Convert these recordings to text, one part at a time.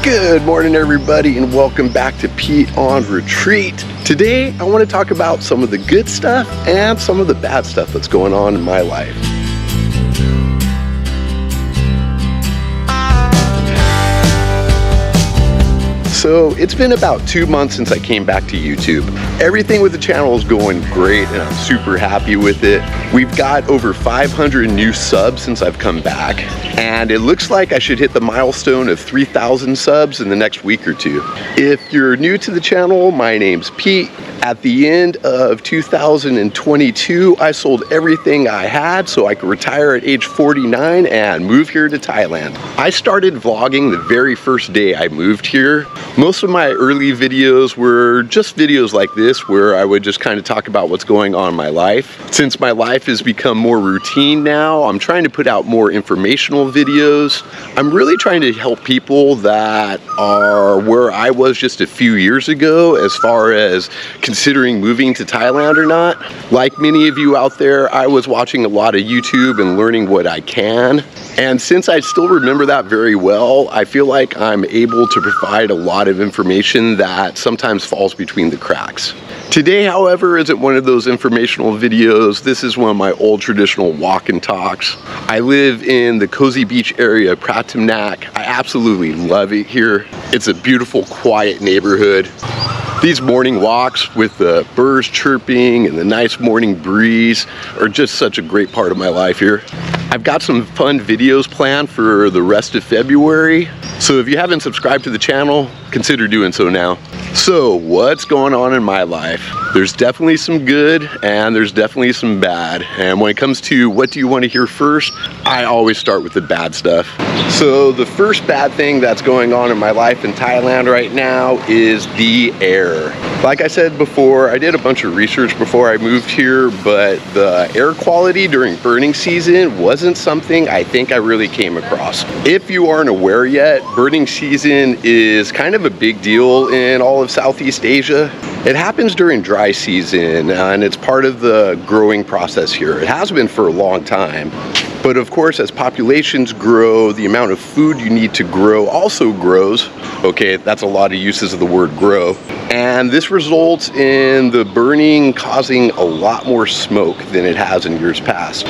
Good morning, everybody, and welcome back to Pete on Retreat. Today, I want to talk about some of the good stuff and some of the bad stuff that's going on in my life. So it's been about 2 months since I came back to YouTube. Everything with the channel is going great and I'm super happy with it. We've got over 500 new subs since I've come back, and it looks like I should hit the milestone of 3,000 subs in the next week or two. If you're new to the channel, my name's Pete. At the end of 2022, I sold everything I had so I could retire at age 49 and move here to Thailand. I started vlogging the very first day I moved here. Most of my early videos were just videos like this where I would just kind of talk about what's going on in my life. Since my life has become more routine now, I'm trying to put out more informational videos. I'm really trying to help people that are where I was just a few years ago as far as considering moving to Thailand or not. Like many of you out there, I was watching a lot of YouTube and learning what I can. And since I still remember that very well, I feel like I'm able to provide a lot of information that sometimes falls between the cracks. Today, however, isn't one of those informational videos. This is one of my old traditional walk and talks. I live in the cozy beach area of Pattaya. I absolutely love it here. It's a beautiful, quiet neighborhood. These morning walks with the birds chirping and the nice morning breeze are just such a great part of my life here. I've got some fun videos planned for the rest of February, so if you haven't subscribed to the channel, consider doing so now. So what's going on in my life? There's definitely some good and there's definitely some bad. And when it comes to what do you want to hear first, I always start with the bad stuff. So the first bad thing that's going on in my life in Thailand right now is the air. Like I said before, I did a bunch of research before I moved here, but the air quality during burning season wasn't something I think I really came across. If you aren't aware yet, burning season is kind of a big deal in all of Southeast Asia. It happens during dry season and it's part of the growing process here. It has been for a long time. But of course, as populations grow, the amount of food you need to grow also grows. Okay, that's a lot of uses of the word grow. And this results in the burning causing a lot more smoke than it has in years past.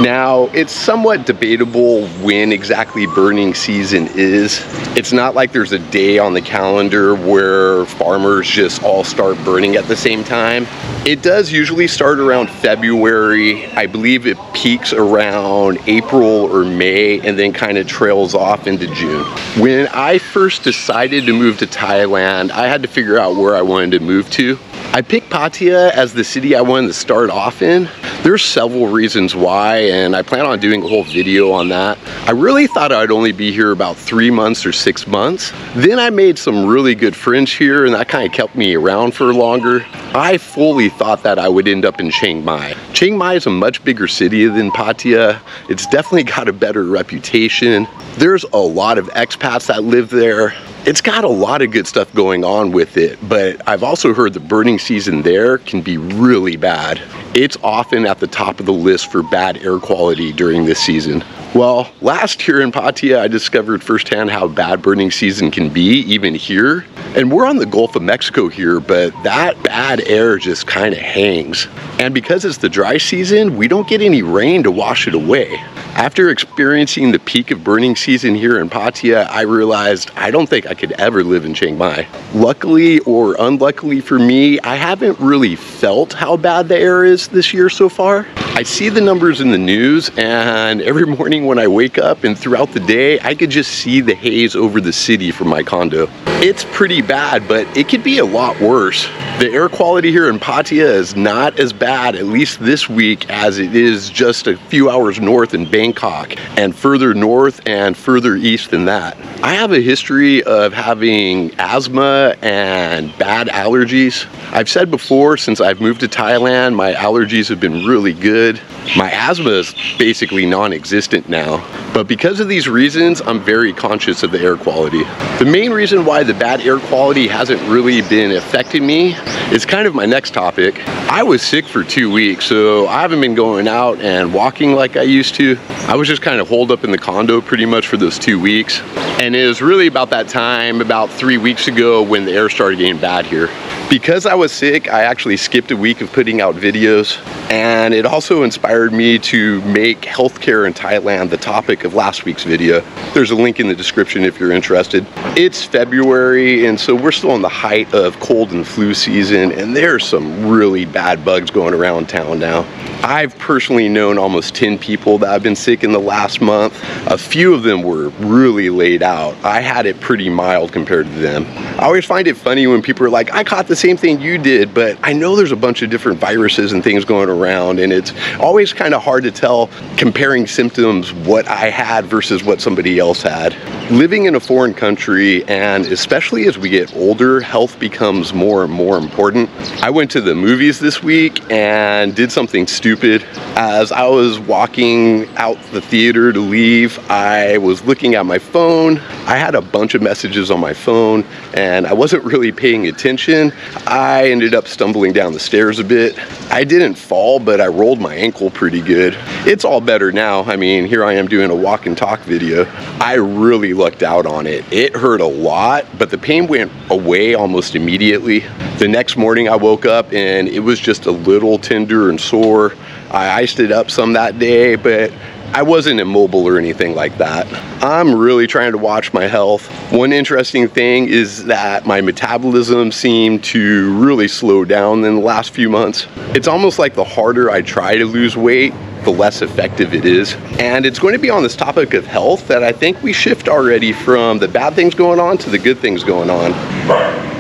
Now, it's somewhat debatable when exactly burning season is. It's not like there's a day on the calendar where farmers just all start burning at the same time. It does usually start around February. I believe it peaks around April or May and then kind of trails off into June. When I first decided to move to Thailand, I had to figure out where I wanted to move to. I picked Pattaya as the city I wanted to start off in. There's several reasons why, and I plan on doing a whole video on that. I really thought I'd only be here about 3 months or 6 months. Then I made some really good friends here, and that kind of kept me around for longer. I fully thought that I would end up in Chiang Mai. Chiang Mai is a much bigger city than Pattaya. It's definitely got a better reputation. There's a lot of expats that live there. It's got a lot of good stuff going on with it, but I've also heard the burning season there can be really bad. It's often at the top of the list for bad air quality during this season. Well, last year in Pattaya, I discovered firsthand how bad burning season can be, even here. And we're on the Gulf of Mexico here, but that bad air just kind of hangs. And because it's the dry season, we don't get any rain to wash it away. After experiencing the peak of burning season here in Pattaya, I realized I don't think I could ever live in Chiang Mai. Luckily or unluckily for me, I haven't really felt how bad the air is this year so far. I see the numbers in the news, and every morning when I wake up and throughout the day, I could just see the haze over the city from my condo. It's pretty bad, but it could be a lot worse. The air quality here in Pattaya is not as bad, at least this week, as it is just a few hours north in Bangkok and further north and further east than that. I have a history of having asthma and bad allergies. I've said before, since I've moved to Thailand, my allergies have been really good. good. My asthma is basically non-existent now. But because of these reasons, I'm very conscious of the air quality. The main reason why the bad air quality hasn't really been affecting me is kind of my next topic. I was sick for 2 weeks, so I haven't been going out and walking like I used to. I was just kind of holed up in the condo pretty much for those 2 weeks. And it was really about that time, about 3 weeks ago, when the air started getting bad here. Because I was sick, I actually skipped a week of putting out videos, and it also inspired me to make healthcare in Thailand the topic of last week's video. There's a link in the description if you're interested. It's February, and so we're still in the height of cold and flu season, and there's some really bad bugs going around town now. I've personally known almost 10 people that have been sick in the last month. A few of them were really laid out. I had it pretty mild compared to them. I always find it funny when people are like, I caught the same thing you did, but I know there's a bunch of different viruses and things going around, and it's always kind of hard to tell comparing symptoms what I had versus what somebody else had. Living in a foreign country, and especially as we get older, health becomes more and more important. I went to the movies this week and did something stupid. As I was walking out the theater to leave, I was looking at my phone. I had a bunch of messages on my phone and I wasn't really paying attention. I ended up stumbling down the stairs a bit. I didn't fall, but I rolled my ankle pretty good. It's all better now. I mean, here I am doing a walk and talk video. I really lucked out on it. It hurt a lot, but the pain went away almost immediately. The next morning I woke up and it was just a little tender and sore. I iced it up some that day, but I wasn't immobile or anything like that. I'm really trying to watch my health. One interesting thing is that my metabolism seemed to really slow down in the last few months. It's almost like the harder I try to lose weight, the less effective it is. And it's going to be on this topic of health that I think we shift already from the bad things going on to the good things going on.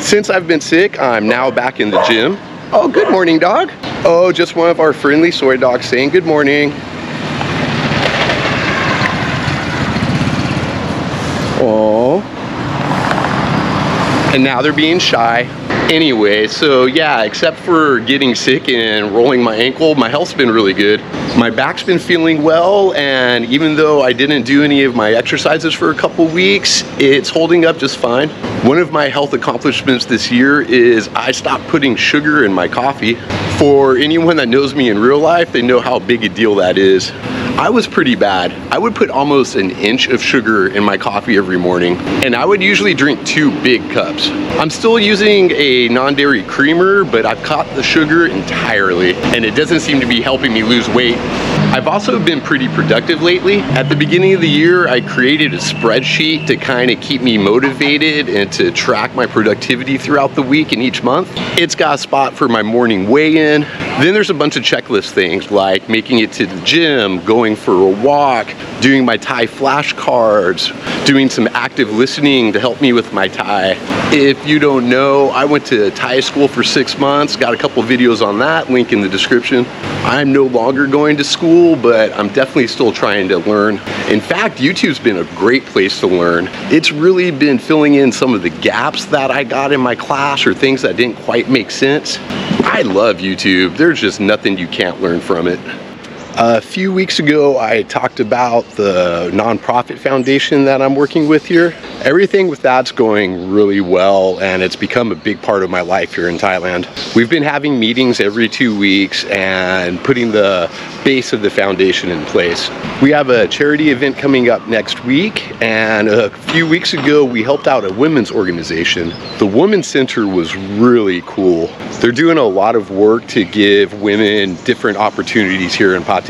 Since I've been sick, I'm now back in the gym. Oh, good morning, dog. Oh, just one of our friendly soy dogs saying good morning. Oh. And now they're being shy. Anyway, so yeah, except for getting sick and rolling my ankle, my health's been really good. My back's been feeling well, and even though I didn't do any of my exercises for a couple weeks, it's holding up just fine. One of my health accomplishments this year is I stopped putting sugar in my coffee. For anyone that knows me in real life, they know how big a deal that is. I was pretty bad. I would put almost an inch of sugar in my coffee every morning, and I would usually drink 2 big cups. I'm still using a non-dairy creamer, but I've cut the sugar entirely, and it doesn't seem to be helping me lose weight. I've also been pretty productive lately. At the beginning of the year, I created a spreadsheet to kind of keep me motivated and to track my productivity throughout the week and each month. It's got a spot for my morning weigh-in. Then there's a bunch of checklist things like making it to the gym, going for a walk, doing my Thai flashcards, doing some active listening to help me with my Thai. If you don't know, I went to Thai school for 6 months, got a couple videos on that, link in the description. I'm no longer going to school, but I'm definitely still trying to learn. In fact, YouTube's been a great place to learn. It's really been filling in some of the gaps that I got in my class or things that didn't quite make sense. I love YouTube. There's just nothing you can't learn from it. A few weeks ago, I talked about the nonprofit foundation that I'm working with here. Everything with that's going really well, and it's become a big part of my life here in Thailand. We've been having meetings every 2 weeks and putting the base of the foundation in place. We have a charity event coming up next week, and a few weeks ago, we helped out a women's organization. The Women's Center was really cool. They're doing a lot of work to give women different opportunities here in Pattaya.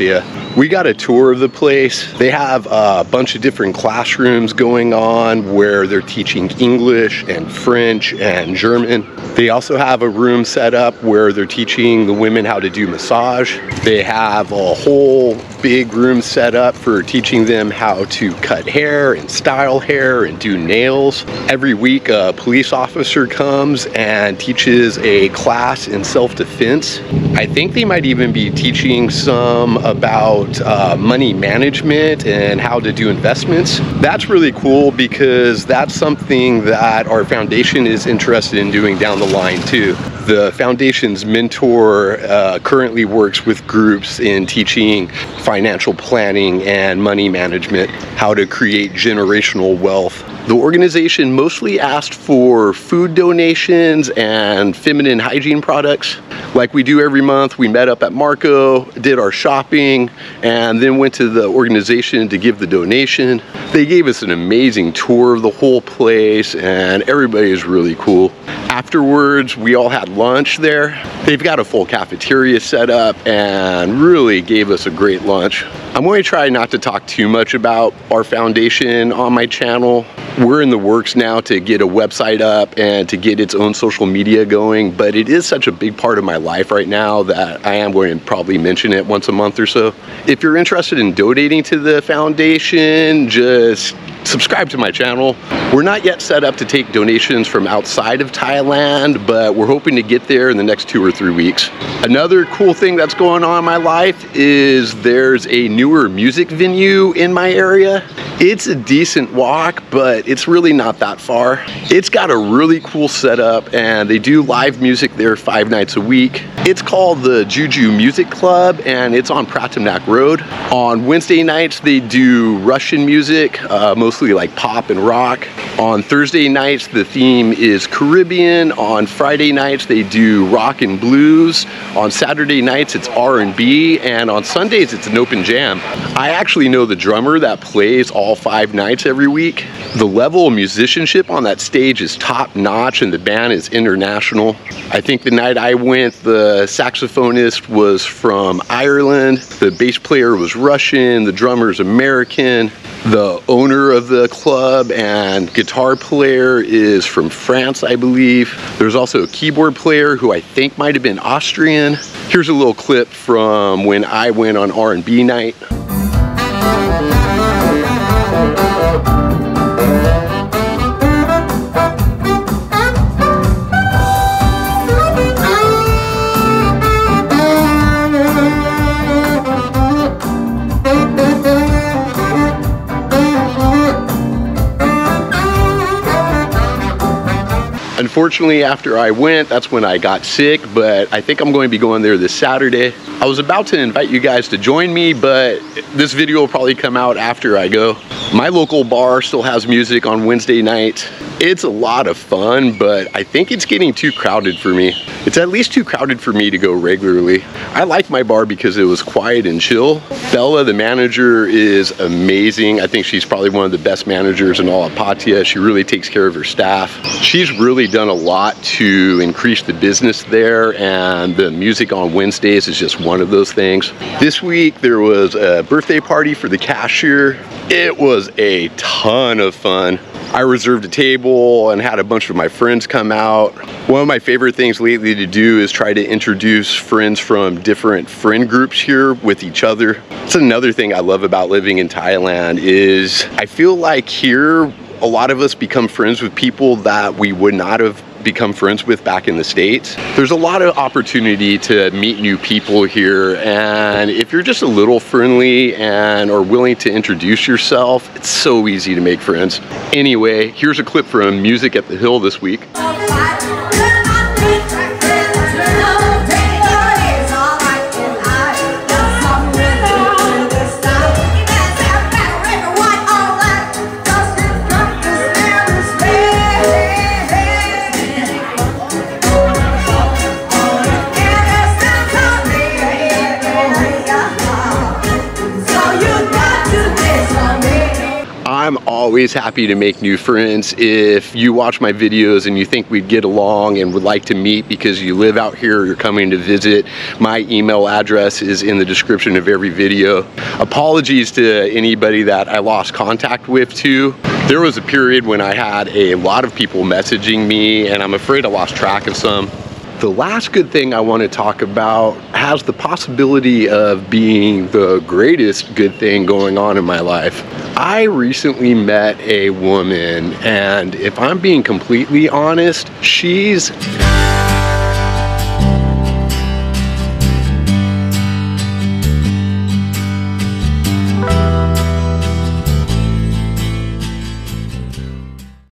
We got a tour of the place. They have a bunch of different classrooms going on where they're teaching English and French and German. They also have a room set up where they're teaching the women how to do massage. They have a whole big room set up for teaching them how to cut hair and style hair and do nails. Every week a police officer comes and teaches a class in self-defense. I think they might even be teaching some about about money management and how to do investments. That's really cool because that's something that our foundation is interested in doing down the line too. The foundation's mentor currently works with groups in teaching financial planning and money management, how to create generational wealth. The organization mostly asked for food donations and feminine hygiene products. Like we do every month, we met up at Marco, did our shopping, and then went to the organization to give the donation. They gave us an amazing tour of the whole place, and everybody is really cool. Afterwards, we all had lunch there. They've got a full cafeteria set up and really gave us a great lunch. I'm going to try not to talk too much about our foundation on my channel. We're in the works now to get a website up and to get its own social media going, but it is such a big part of my life right now that I am going to probably mention it once a month or so. If you're interested in donating to the foundation, just subscribe to my channel. We're not yet set up to take donations from outside of Thailand, but we're hoping to get there in the next 2 or 3 weeks. Another cool thing that's going on in my life is there's a newer music venue in my area. It's a decent walk, but it's really not that far. It's got a really cool setup and they do live music there 5 nights a week. It's called the Juju Music Club and it's on Pattaya Road. On Wednesday nights they do Russian music, mostly like pop and rock. On Thursday nights the theme is Caribbean. On Friday nights they do rock and blues. On Saturday nights it's R&B, and on Sundays it's an open jam. I actually know the drummer that plays all 5 nights every week. The level of musicianship on that stage is top notch and the band is international. I think the night I went, the saxophonist was from Ireland, the bass player was Russian, the drummer's American, the owner of the club and guitar player is from France, I believe. There's also a keyboard player who I think might have been Austrian. Here's a little clip from when I went on R&B night. Unfortunately, after I went, that's when I got sick, but I think I'm going to be going there this Saturday. I was about to invite you guys to join me, but this video will probably come out after I go. My local bar still has music on Wednesday nights. It's a lot of fun, but I think it's getting too crowded for me. It's at least too crowded for me to go regularly. I like my bar because it was quiet and chill. Bella, the manager, is amazing. I think she's probably one of the best managers in all of Pattaya. She really takes care of her staff. She's really done a lot to increase the business there, and the music on Wednesdays is just one of those things. This week there was a birthday party for the cashier. It was a ton of fun. I reserved a table and had a bunch of my friends come out. One of my favorite things lately to do is try to introduce friends from different friend groups here with each other. That's another thing I love about living in Thailand is I feel like here a lot of us become friends with people that we would not have become friends with back in the States. There's a lot of opportunity to meet new people here, and if you're just a little friendly and are willing to introduce yourself, it's so easy to make friends. Anyway, here's a clip from Music at the Hill this week. I'm always happy to make new friends. If you watch my videos and you think we'd get along and would like to meet because you live out here or you're coming to visit, my email address is in the description of every video. Apologies to anybody that I lost contact with too. There was a period when I had a lot of people messaging me and I'm afraid I lost track of some. The last good thing I want to talk about has the possibility of being the greatest good thing going on in my life. I recently met a woman, and if I'm being completely honest, she's